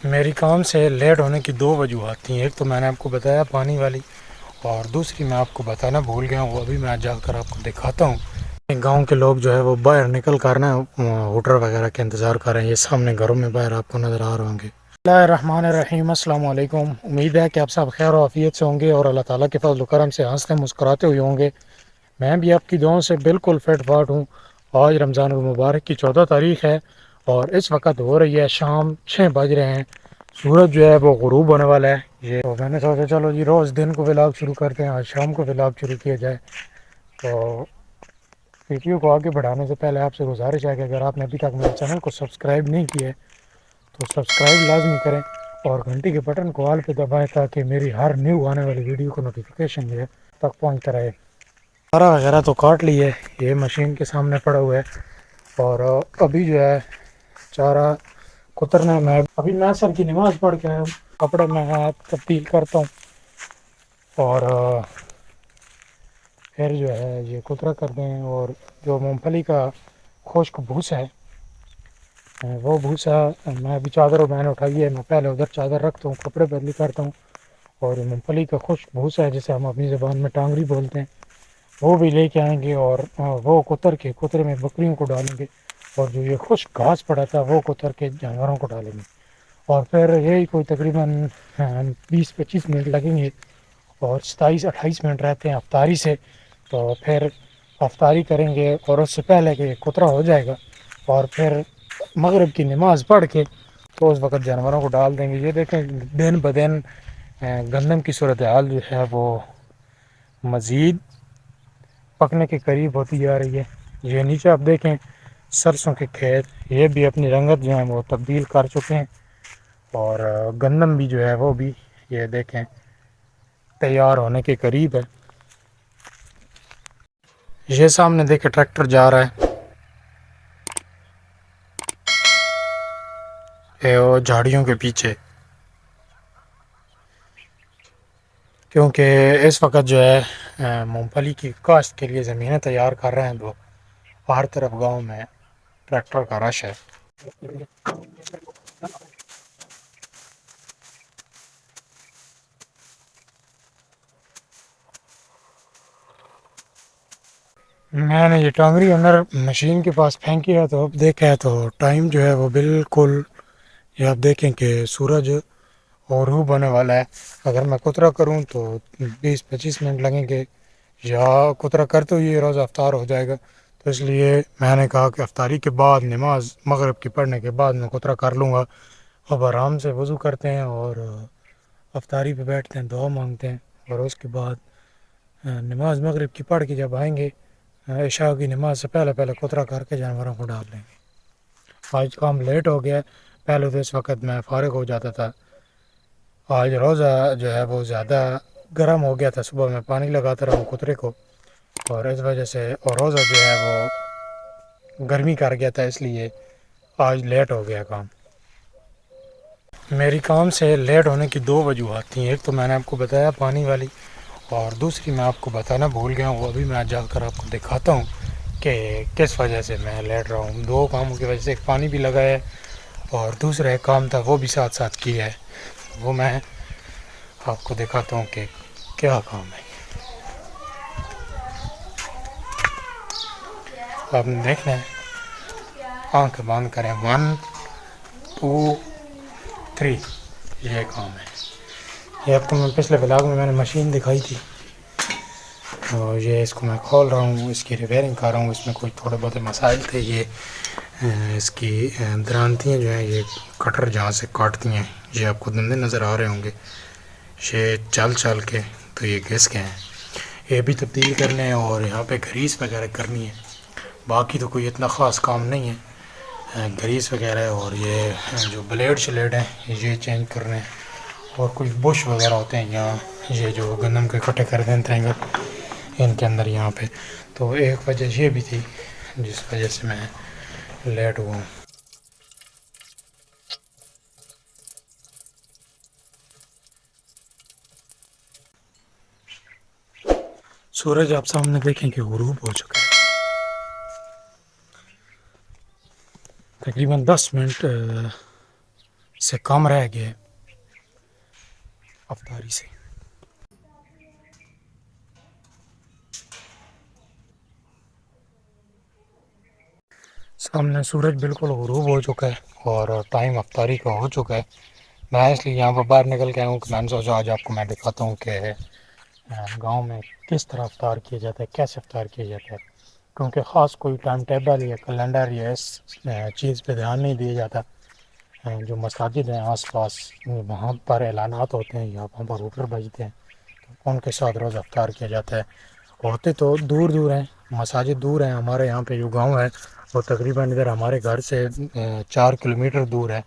میری کام سے لیٹ ہونے کی دو وجوہات تھیں. ایک تو میں نے آپ کو بتایا پانی والی، اور دوسری میں آپ کو بتانا بھول گیا ہوں، وہ ابھی میں جا کر آپ کو دکھاتا ہوں. گاؤں کے لوگ جو ہے وہ باہر نکل کر نا ہوٹل وغیرہ کے انتظار کر رہے ہیں. یہ سامنے گھروں میں باہر آپ کو نظر آ رہے ہوں گے. بسم اللہ الرحمن الرحیم. السلام علیکم. امید ہے کہ آپ سب خیر و عافیت سے ہوں گے اور اللہ تعالیٰ کے فضل و کرم سے ہنستے مسکراتے ہوئے ہوں گے. میں بھی آپ کی دعاؤں سے بالکل فٹ فاٹ ہوں. آج رمضان المبارک کی 14 تاریخ ہے اور اس وقت ہو رہی ہے شام 6 بج رہے ہیں. سورج جو ہے وہ غروب ہونے والا ہے. یہ تو میں نے سوچا چلو جی روز دن کو ولاگ شروع کرتے ہیں، آج شام کو ولاگ شروع کیا جائے. تو ویڈیو کو آگے بڑھانے سے پہلے آپ سے گزارش ہے کہ اگر آپ نے ابھی تک میرے چینل کو سبسکرائب نہیں کیا ہے تو سبسکرائب لازمی کریں اور گھنٹی کے بٹن کو آل پہ دبائیں تاکہ میری ہر نیو آنے والی ویڈیو کو نوٹیفیکیشن جو ہے تک پہنچتا رہے. چارہ وغیرہ تو کاٹ لی ہے، یہ مشین کے سامنے پڑا ہوا ہے اور ابھی جو ہے چارہ کترنے میں ابھی میں سر کی نماز پڑھ کے کپڑے میں تبدیل کرتا ہوں اور پھر جو ہے یہ کترا کرتے ہیں. اور جو مونگ پھلی کا خشک بھوسا ہے وہ بھوسا میں ابھی چادر و میں نے اٹھائی ہے، میں پہلے ادھر چادر رکھتا ہوں، کپڑے بدلی کرتا ہوں. اور مونگ پھلی کا خشک بھوسا ہے جسے ہم اپنی زبان میں ٹانگری بولتے ہیں، وہ بھی لے کے آئیں گے اور وہ کترے میں بکریوں کو ڈالیں گے. اور جو یہ خشک گھاس پڑا تھا وہ کتر کے جانوروں کو ڈالیں گے. اور پھر یہی کوئی تقریباً 20-25 منٹ لگیں گے اور 27-28 منٹ رہتے ہیں افطاری سے. تو پھر افطاری کریں گے اور اس سے پہلے کہ کترا ہو جائے گا اور پھر مغرب کی نماز پڑھ کے تو اس وقت جانوروں کو ڈال دیں گے. یہ دیکھیں دن بدن گندم کی صورتحال جو ہے وہ مزید پکنے کے قریب ہوتی جا رہی ہے. یہ نیچے آپ دیکھیں سرسوں کے کھیت یہ بھی اپنی رنگت جو ہیں وہ تبدیل کر چکے ہیں اور گندم بھی جو ہے وہ بھی یہ دیکھیں تیار ہونے کے قریب ہے. یہ سامنے دیکھیں ٹریکٹر جا رہا ہے، وہ جھاڑیوں کے پیچھے، کیونکہ اس وقت جو ہے مونگ پھلی کی کاشت کے لیے زمینیں تیار کر رہے ہیں. تو ہر طرف گاؤں میں ٹریکٹر کا رش ہے. میں نے یہ ٹانگری اندر مشین کے پاس پھینکی ہے تو اب دیکھا ہے تو ٹائم جو ہے وہ بالکل یہ آپ دیکھیں کہ سورج غروب ہونے والا ہے. اگر میں کترا کروں تو 20-25 منٹ لگیں گے، یا کترا کرتے ہوئے روزہ افطار ہو جائے گا. تو اس لیے میں نے کہا کہ افطاری کے بعد نماز مغرب کی پڑھنے کے بعد میں کترا کر لوں گا. اب آرام سے وضو کرتے ہیں اور افطاری پہ بیٹھتے ہیں، دعا مانگتے ہیں اور اس کے بعد نماز مغرب کی پڑھ کے جب آئیں گے عشاء کی نماز سے پہلے کترا کر کے جانوروں کو ڈال لیں گے. آج کام لیٹ ہو گیا، پہلے تو اس وقت میں فارغ ہو جاتا تھا. آج روزہ جو ہے وہ زیادہ گرم ہو گیا تھا، صبح میں پانی لگاتا رہا ہوں کترے کو اور اس وجہ سے اور روزہ جو ہے وہ گرمی کر گیا تھا، اس لیے آج لیٹ ہو گیا کام. میری کام سے لیٹ ہونے کی دو وجوہات تھیں. ایک تو میں نے آپ کو بتایا پانی والی، اور دوسری میں آپ کو بتانا بھول گیا ہوں، وہ ابھی میں جا کر آپ کو دکھاتا ہوں کہ کس وجہ سے میں لیٹ رہا ہوں. دو کاموں کی وجہ سے، ایک پانی بھی لگا ہے اور دوسرا ایک کام تھا وہ بھی ساتھ ساتھ کیا ہے. وہ میں آپ کو دکھاتا ہوں کہ کیا کام ہے. آپ دیکھ لیں، آنکھ بند کریں، 1 2 3 یہ کام ہے. یہ اب تو میں پچھلے بلاگ میں نے مشین دکھائی تھی اور یہ اس کو میں کھول رہا ہوں، اس کی ریپیئرنگ کر رہا ہوں. اس میں کوئی تھوڑے بہت مسائل تھے. یہ اس کی درانتیاں جو ہیں یہ کٹر جہاں سے کاٹتی ہیں، یہ آپ کو دندے نظر آ رہے ہوں گے، یہ چل کے تو یہ گھس گئے ہیں. یہ بھی تبدیل کرنے ہیں اور یہاں پہ گریس وغیرہ کرنی ہے. باقی تو کوئی اتنا خاص کام نہیں ہے، گریس وغیرہ اور یہ جو بلیڈ شلیڈ ہیں یہ چینج کرنے ہیں اور کچھ بش وغیرہ ہوتے ہیں یہاں، یہ جو گندم کے کٹے کر دیتے ہیں ان کے اندر یہاں پہ. تو ایک وجہ یہ بھی تھی جس وجہ سے میں لیٹ ہوا ہوں. سورج آپ سامنے دیکھیں کہ غروب ہو چکا ہے. تقریباً 10 منٹ سے کم رہ گئے افطاری سے۔ سامنے سورج بالکل غروب ہو چکا ہے اور ٹائم افطاری کا ہو چکا ہے۔ میں اس لیے یہاں پر باہر نکل کے آیا ہوں کہ میں نے سوچا آج آپ کو میں دکھاتا ہوں کہ گاؤں میں کس طرح افطار کیا جاتا ہے، کیسے افطار کیا جاتا ہے، کیونکہ خاص کوئی ٹائم ٹیبل یا کیلنڈر یا اس چیز پہ دھیان نہیں دیا جاتا۔ جو مساجد ہیں آس پاس وہاں پر اعلانات ہوتے ہیں یا وہاں پر ہوٹل بجتے ہیں تو ان کے ساتھ روز افطار کیا جاتا ہے۔ ہوتے تو دور دور ہیں، مساجد دور ہیں، ہمارے یہاں پہ جو گاؤں ہے وہ تقریباً ادھر ہمارے گھر سے 4 کلومیٹر دور ہے،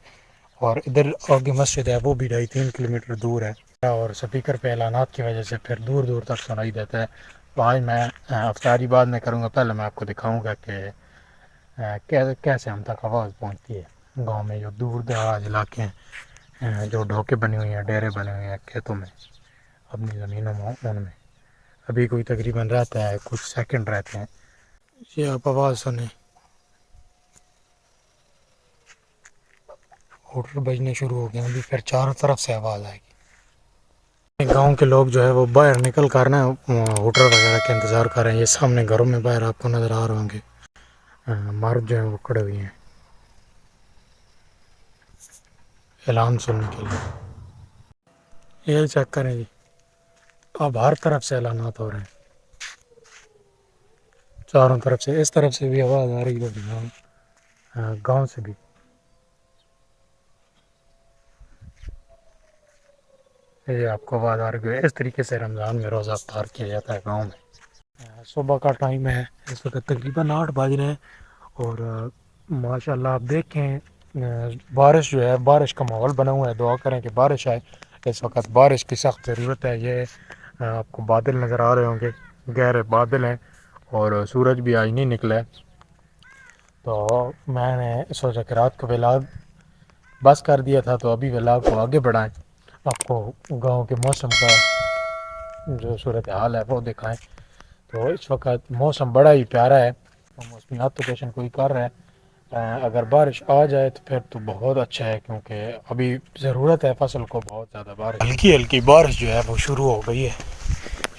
اور ادھر آگے مسجد ہے وہ بھی 2.5-3 کلومیٹر دور ہے، اور سپیکر پہ اعلانات کی وجہ سے پھر دور دور تک سنائی دیتا ہے۔ تو آج میں افطاری بعد میں کروں گا، پہلے میں آپ کو دکھاؤں گا کہ کیسے ہم تک آواز پہنچتی ہے گاؤں میں جو دور دراز علاقے ہیں، جو ڈھوکے بنے ہوئے ہیں، ڈیرے بنے ہوئے ہیں کھیتوں میں، اپنی زمینوں میں، ان میں ابھی کوئی تقریباً رہتا ہے، کچھ سیکنڈ رہتے ہیں۔ یہ آپ آواز سنیں، ہوٹل بجنے شروع ہو گئے، ابھی پھر چاروں طرف سے آواز آئے گی۔ گاؤں کے لوگ جو ہے وہ باہر نکل کر نا ہوٹل وغیرہ کے انتظار کر رہے ہیں۔ یہ سامنے گھروں میں باہر آپ کو نظر آ رہے ہوں گے مرد جو ہیں وہ کھڑے ہوئے ہیں اعلان سننے کے لیے۔ یہ چیک کریں جی، اب ہر طرف سے اعلانات ہو رہے ہیں، چاروں طرف سے، اس طرف سے بھی آواز آ رہی ہے گاؤں سے بھی۔ یہ آپ کو آواز آ رہی ہے، اس طریقے سے رمضان میں روزہ افطار کیا جاتا ہے گاؤں میں۔ صبح کا ٹائم ہے، اس وقت تقریباً 8 بج رہے ہیں، اور ماشاءاللہ آپ دیکھیں بارش جو ہے، بارش کا ماحول بنا ہوا ہے، دعا کریں کہ بارش آئے۔ اس وقت بارش کی سخت ضرورت ہے۔ یہ آپ کو بادل نظر آ رہے ہوں گے، گہرے بادل ہیں، اور سورج بھی آج نہیں نکلا ہے۔ تو میں نے سوچا کہ رات کو ولاگ بس کر دیا تھا، تو ابھی ولاگ کو آگے بڑھائیں، آپ کو گاؤں کے موسم کا جو صورتحال ہے وہ دکھائیں۔ تو اس وقت موسم بڑا ہی پیارا ہے، موسمیات تو پیشن کوئی کر رہا ہے۔ اگر بارش آ جائے تو پھر تو بہت اچھا ہے، کیونکہ ابھی ضرورت ہے فصل کو بہت زیادہ بارش۔ ہلکی ہلکی بارش جو ہے وہ شروع ہو گئی ہے۔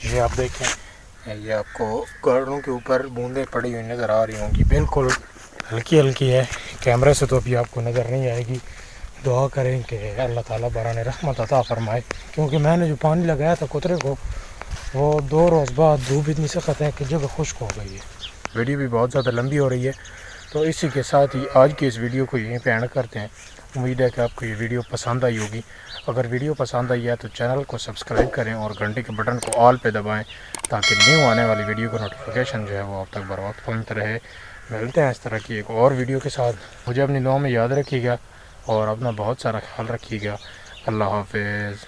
یہ آپ دیکھیں، یہ آپ کو گاڑیوں کے اوپر بوندیں پڑی ہوئی نظر آ رہی ہوں گی، بالکل ہلکی ہلکی ہے، کیمرے سے تو ابھی آپ کو نظر نہیں آئے گی۔ دعا کریں کہ اللہ تعالیٰ بران رحمت عطا فرمائے، کیونکہ میں نے جو پانی لگایا تھا کترے کو، وہ 2 روز بعد دھوپ اتنی سخت ہے کہ جگہ خشک ہو گئی ہے۔ ویڈیو بھی بہت زیادہ لمبی ہو رہی ہے، تو اسی کے ساتھ ہی آج کی اس ویڈیو کو یہیں پہ اینڈ کرتے ہیں۔ امید ہے کہ آپ کو یہ ویڈیو پسند آئی ہوگی۔ اگر ویڈیو پسند آئی ہے تو چینل کو سبسکرائب کریں اور گھنٹی کے بٹن کو آل پہ دبائیں، تاکہ نیو آنے والی ویڈیو کا نوٹیفیکیشن جو ہے وہ آپ تک بر وقت پہنچتا رہے۔ ملتے ہیں اس طرح کی ایک اور ویڈیو کے ساتھ۔ مجھے اپنی دعاؤں میں یاد رکھیے گا اور اپنا بہت سارا خیال رکھیے گا۔ اللہ حافظ۔